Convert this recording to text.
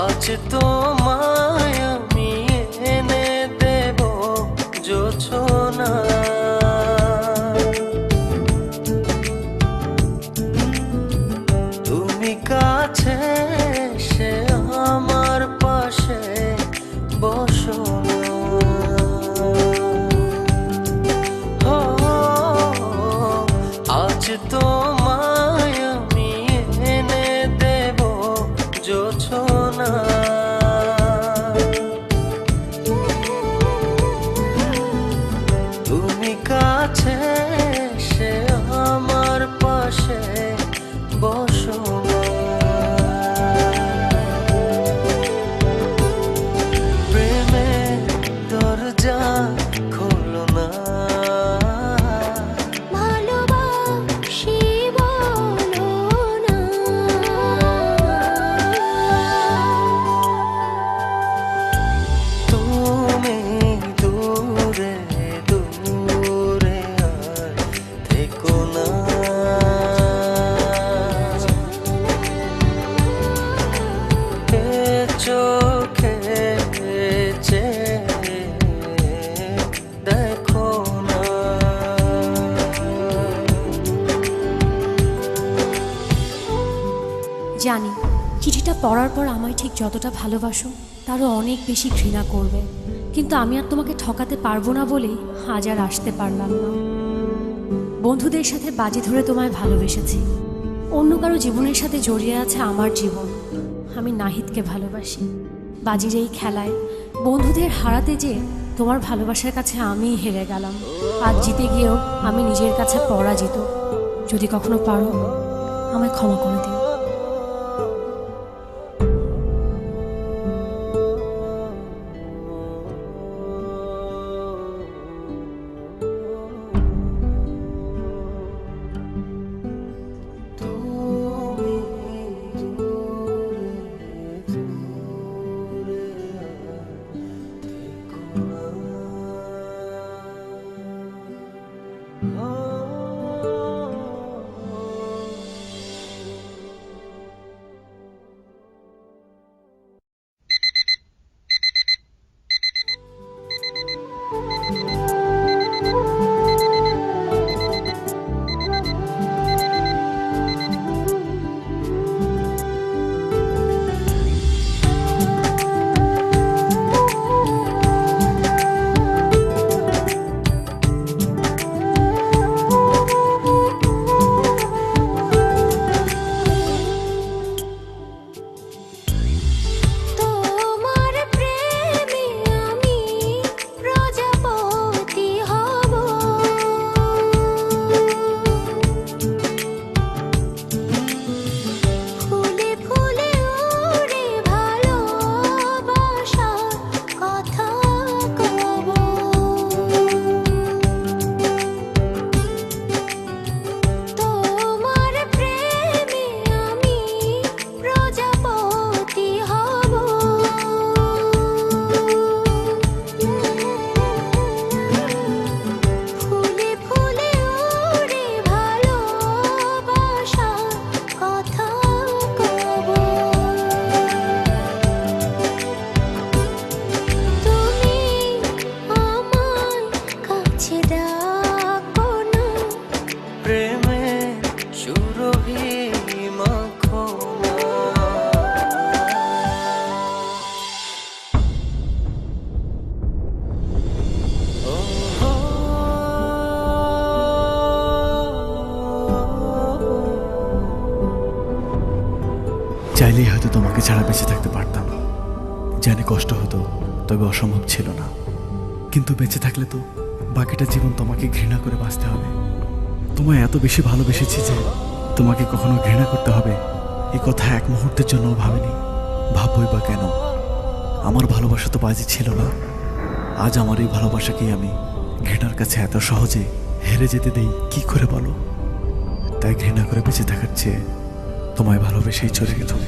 আজ তোমায় আমি এনে দেব জোছনা, তুমি কাছে এসে আমার পাশে বসো না। আজ তোমায় আমি এনে দেব জোছনা, তুমি কাছে এসে আমার পাশে বসো না। প্রেমের দরজা খোলো না, ভালোবাসি বলো না। তুমি দূরে দূরে আর থেকো না। এ চোখে চেয়ে দেখো না। জানি চিঠিটা পড়ার পর আমায় ঠিক যতটা ভালোবাসো তারও অনেক বেশি ঘৃণা করবে, কিন্তু আমি আর তোমাকে ঠকাতে পারবো না বলেই আজ আর আসতে পারলাম না। বন্ধুদের সাথে বাজি ধরে তোমায় ভালোবেসেছি, অন্য কারো জীবনের সাথে জড়িয়ে আছে আমার জীবন। আমি নাহিদকে ভালোবাসি। বাজির এই খেলায় বন্ধুদের হারাতে যেয়ে তোমার ভালোবাসার কাছে আমিই হেরে গেলাম। আজ জিতে গিয়েও আমি নিজের কাছে পরাজিত। যদি কখনো পারো আমায় ক্ষমা করে দিও। চাইলেই হয়তো তোমাকে ছাড়া বেঁচে থাকতে পারতাম। জানি কষ্ট হতো, তবে অসম্ভব ছিল না। কিন্তু বেঁচে থাকলে তো বাকিটা জীবন তোমাকে ঘৃণা করে বাঁচতে হবে। তোমায় এত বেশি ভালোবেসেছি যে তোমাকে কখনো ঘৃণা করতে হবে এই কথা এক মুহূর্তের জন্য ভাবিনি। ভাববই বা কেন? আমার ভালোবাসা তো বাজি ছিল না। আজ আমার এই ভালোবাসাকেই আমি ঘৃণার কাছে এত সহজে হেরে যেতে দেই কি করে বলো? তাই ঘৃণা করে বেঁচে থাকার চেয়ে তোমায় ভালোবেসেই চলে গেলাম।